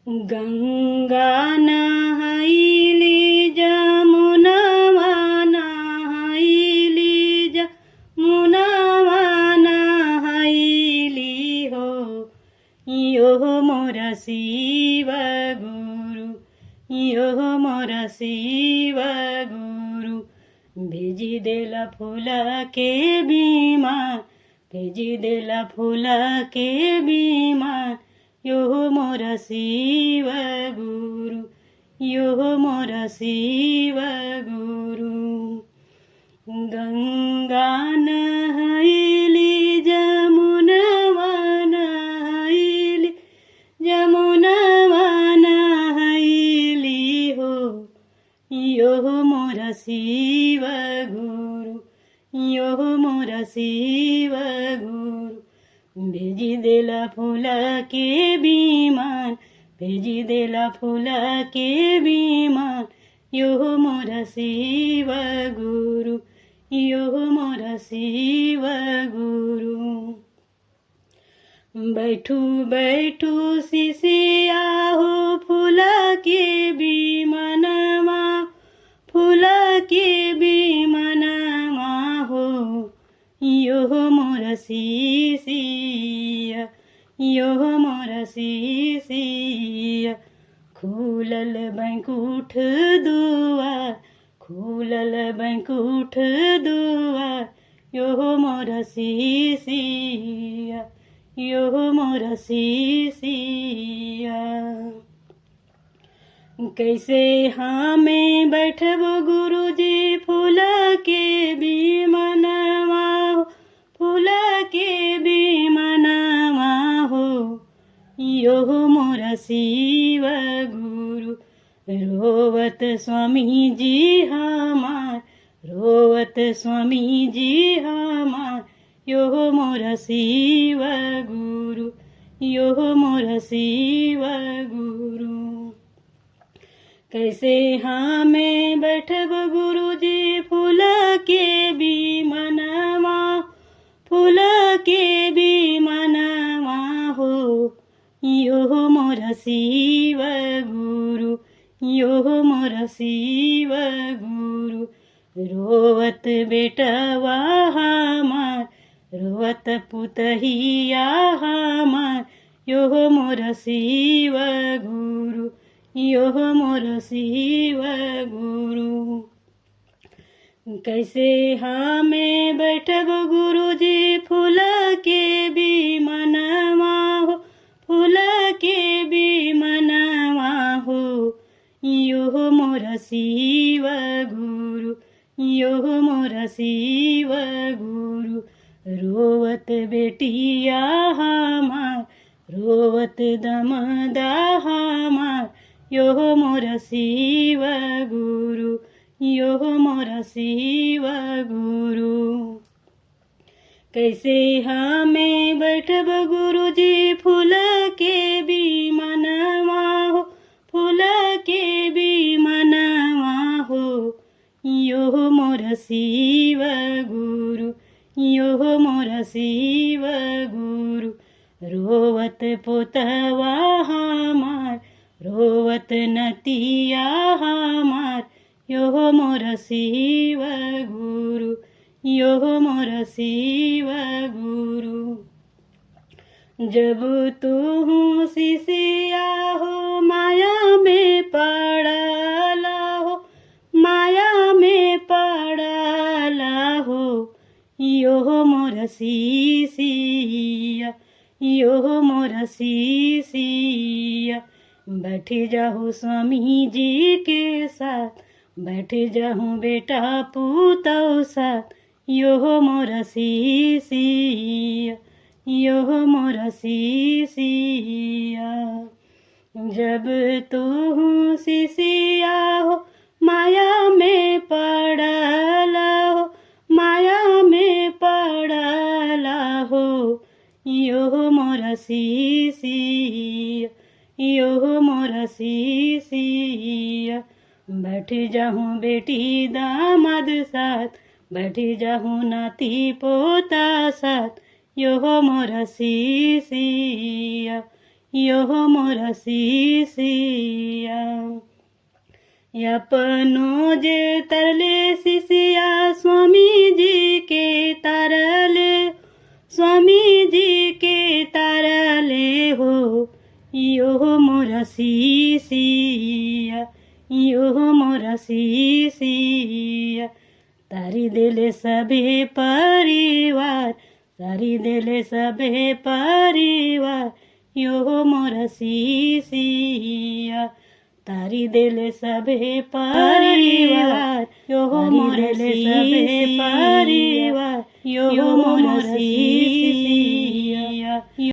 गंगा नहाइली जमुनवा नहाइली जमुनवा नहाइली हो यो मोर शिव गुरु यो मोर शिव गुरु भेजी देला फूल के बीमान भेजी देला फूल के बीमान यो मोर शिव गुरु यो मोर शिव गुरु गंगा नहाइली जमुनवा नहाइली जमुनवा नहाइली हो यो मोर शिव गुरु यो मोर शिव गुरु भेजी देला फूल के बीमान भेजी देला फूल के बीमान यो मोर शिव गुरु यो मोर शिव गुरु बैठू बैठू शिष्या हो फूल के बीमनमा फूल के बीमनमा हो यो मोर शिष्या यो मोर शिष्या खुलल बैंकुठ दुआर खुलल बैंकुठ दुआर यो मोर शिष्या यो मोर शिष्या कैसे हमें बैठब गुरुजी फूल के बीमनमा फूल के बीमनमा हो यो मोर शिव गुरु रोवत स्वामी जी हमार रोवत स्वामी जी हमार यो मोर शिव गुरु यो मोर शिव गुरु कैसे हमें बैठब गुरुजी फूल के बीमनमा फूल के बीमनमा हो यो मोर शिव गुरु यो मोर शिव गुरु रोवत बेटवा हमार रोवत पुतहिया हमार यो मोर शिव गुरु यो मोर शिव गुरु कैसे हमें बैठब गुरुजी फूल के बीमनमा हो फूल के बीमनमा हो यो मोर शिव गुरु यो मोर शिव गुरु रोवत बेटिया हमार रोवत दमदा हमार यो मोर शिव गुरु यो मोर शिव गुरु कैसे हमें बैठब गुरुजी फूल के बीमनमा हो फूल के बीमनमा हो यो मोर शिव गुरु यो मोर शिव गुरु रोवत पोतवा हमार रोवत नतिया हमार यो मोर शिव गुरु यो मोर शिव गुरु जब तू शिष्या हो माया में पड़ला हो माया में पड़ला हो यो मोर शिष्या यो मोर शिष्या बैठ जाहूँ स्वामी जी के साथ बैठ जाहूँ बेटा पुतौ साथ यो मोर शिष्या यो मोर शिष्या जब तू शिष्या हो माया में पड़ला हो माया में पड़ला हो यो मोर शिष्या यो मोर शिष्या बैठ जाहूँ बेटी दामाद साथ बैठ जाहूँ नाती पोता साथ यो मोर शिष्या यो मोर शिष्या। अपनो जे तरले शिष्या स्वामी जी के तरले, स्वामी जी के तरले हो। यो मोर शिष्या, यो मोर शिष्या। तारी देले सबे परिवार, तारी देले सबे परिवार, यो मोर शिष्या। तारी देले सबे परिवार, यो मोर सबे परिवार, यो मोर शिष्या।